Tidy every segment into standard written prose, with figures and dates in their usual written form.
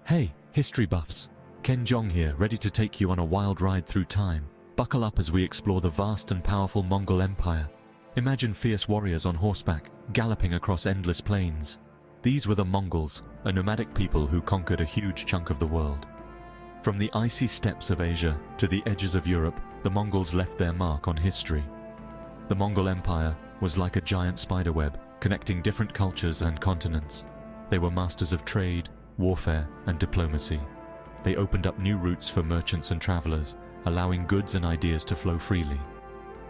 Hey, history buffs! Ken Jeong here, ready to take you on a wild ride through time. Buckle up as we explore the vast and powerful Mongol Empire. Imagine fierce warriors on horseback, galloping across endless plains. These were the Mongols, a nomadic people who conquered a huge chunk of the world. From the icy steppes of Asia to the edges of Europe, the Mongols left their mark on history. The Mongol Empire was like a giant spiderweb, connecting different cultures and continents. They were masters of trade, warfare, and diplomacy. They opened up new routes for merchants and travelers, allowing goods and ideas to flow freely.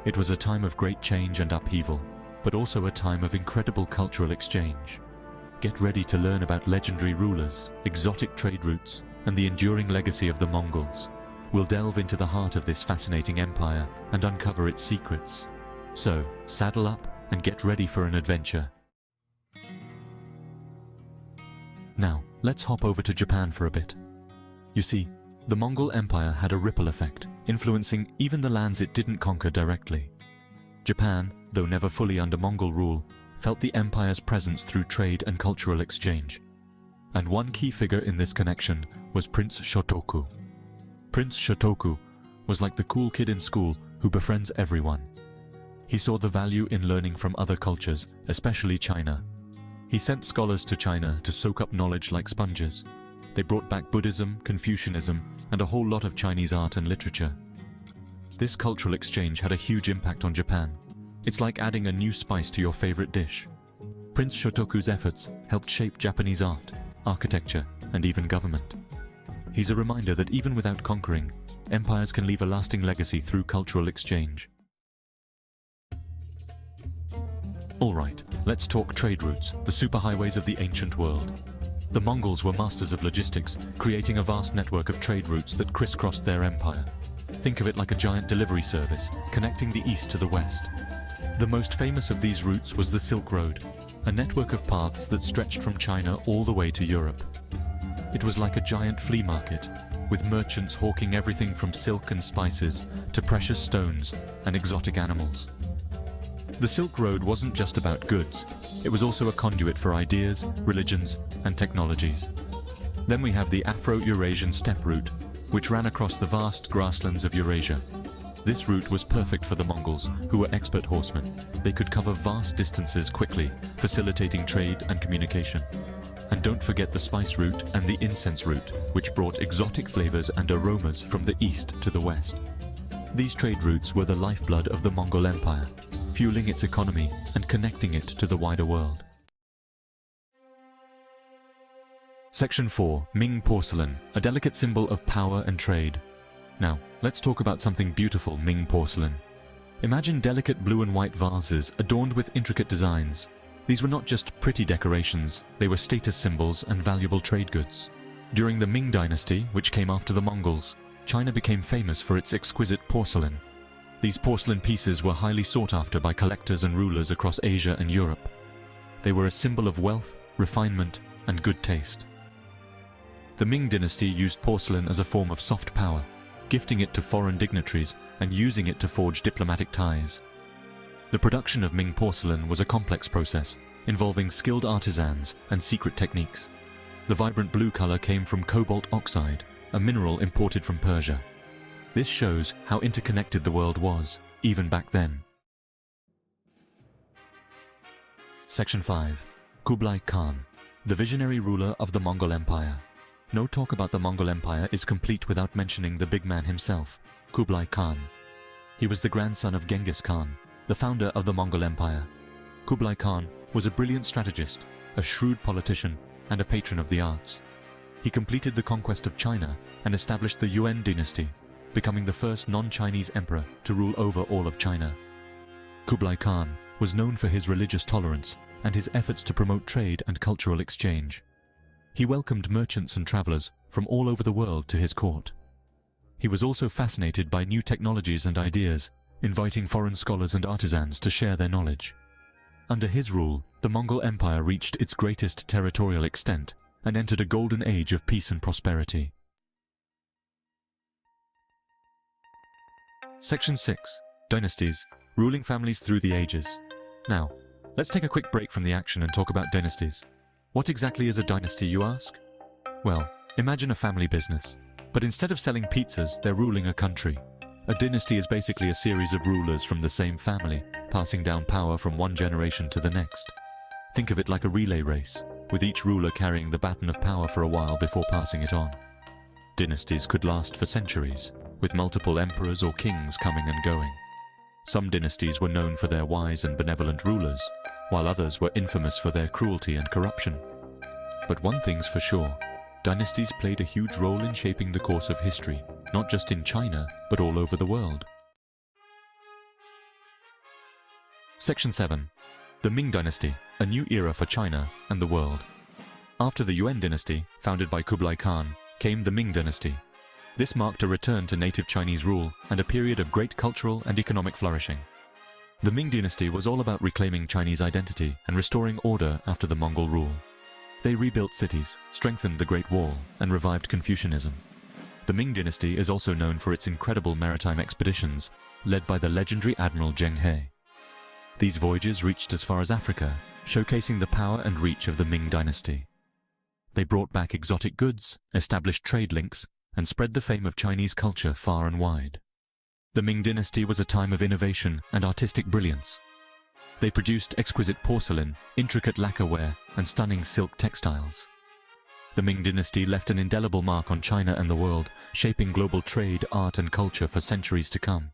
It was a time of great change and upheaval, but also a time of incredible cultural exchange. Get ready to learn about legendary rulers, exotic trade routes, and the enduring legacy of the Mongols. We'll delve into the heart of this fascinating empire and uncover its secrets. So, saddle up and get ready for an adventure. Now, let's hop over to Japan for a bit. You see, the Mongol Empire had a ripple effect, influencing even the lands it didn't conquer directly. Japan, though never fully under Mongol rule, felt the empire's presence through trade and cultural exchange. And one key figure in this connection was Prince Shotoku. Prince Shotoku was like the cool kid in school who befriends everyone. He saw the value in learning from other cultures, especially China. He sent scholars to China to soak up knowledge like sponges. They brought back Buddhism, Confucianism, and a whole lot of Chinese art and literature. This cultural exchange had a huge impact on Japan. It's like adding a new spice to your favorite dish. Prince Shotoku's efforts helped shape Japanese art, architecture, and even government. He's a reminder that even without conquering, empires can leave a lasting legacy through cultural exchange. Alright, let's talk trade routes, the superhighways of the ancient world. The Mongols were masters of logistics, creating a vast network of trade routes that crisscrossed their empire. Think of it like a giant delivery service, connecting the east to the west. The most famous of these routes was the Silk Road, a network of paths that stretched from China all the way to Europe. It was like a giant flea market, with merchants hawking everything from silk and spices to precious stones and exotic animals. The Silk Road wasn't just about goods, it was also a conduit for ideas, religions, and technologies. Then we have the Afro-Eurasian steppe route, which ran across the vast grasslands of Eurasia. This route was perfect for the Mongols, who were expert horsemen. They could cover vast distances quickly, facilitating trade and communication. And don't forget the spice route and the incense route, which brought exotic flavors and aromas from the east to the west. These trade routes were the lifeblood of the Mongol Empire, fueling its economy and connecting it to the wider world. Section 4. Ming Porcelain, a delicate symbol of power and trade. Now, let's talk about something beautiful, Ming porcelain. Imagine delicate blue and white vases adorned with intricate designs. These were not just pretty decorations, they were status symbols and valuable trade goods. During the Ming Dynasty, which came after the Mongols, China became famous for its exquisite porcelain. These porcelain pieces were highly sought after by collectors and rulers across Asia and Europe. They were a symbol of wealth, refinement, and good taste. The Ming Dynasty used porcelain as a form of soft power, gifting it to foreign dignitaries and using it to forge diplomatic ties. The production of Ming porcelain was a complex process, involving skilled artisans and secret techniques. The vibrant blue color came from cobalt oxide, a mineral imported from Persia. This shows how interconnected the world was, even back then. Section 5. Kublai Khan, the visionary ruler of the Mongol Empire. No talk about the Mongol Empire is complete without mentioning the big man himself, Kublai Khan. He was the grandson of Genghis Khan, the founder of the Mongol Empire. Kublai Khan was a brilliant strategist, a shrewd politician, and a patron of the arts. He completed the conquest of China and established the Yuan dynasty, becoming the first non-Chinese emperor to rule over all of China. Kublai Khan was known for his religious tolerance and his efforts to promote trade and cultural exchange. He welcomed merchants and travelers from all over the world to his court. He was also fascinated by new technologies and ideas, inviting foreign scholars and artisans to share their knowledge. Under his rule, the Mongol Empire reached its greatest territorial extent and entered a golden age of peace and prosperity. Section 6. Dynasties, ruling families through the ages. Now, let's take a quick break from the action and talk about dynasties. What exactly is a dynasty, you ask? Well, Imagine a family business, but instead of selling pizzas, they're ruling a country. A dynasty is basically a series of rulers from the same family, passing down power from one generation to the next. Think of it like a relay race, with each ruler carrying the baton of power for a while before passing it on. Dynasties could last for centuries, with multiple emperors or kings coming and going. Some dynasties were known for their wise and benevolent rulers, while others were infamous for their cruelty and corruption. But one thing's for sure, dynasties played a huge role in shaping the course of history, not just in China, but all over the world. Section 7. The Ming Dynasty, a new era for China and the world. After the Yuan dynasty, founded by Kublai Khan, came the Ming Dynasty. This marked a return to native Chinese rule and a period of great cultural and economic flourishing. The Ming Dynasty was all about reclaiming Chinese identity and restoring order after the Mongol rule. They rebuilt cities, strengthened the Great Wall, and revived Confucianism. The Ming Dynasty is also known for its incredible maritime expeditions, led by the legendary Admiral Zheng He. These voyages reached as far as Africa, showcasing the power and reach of the Ming Dynasty. They brought back exotic goods, established trade links, and spread the fame of Chinese culture far and wide. The Ming Dynasty was a time of innovation and artistic brilliance. They produced exquisite porcelain, intricate lacquerware, and stunning silk textiles. The Ming Dynasty left an indelible mark on China and the world, shaping global trade, art, and culture for centuries to come.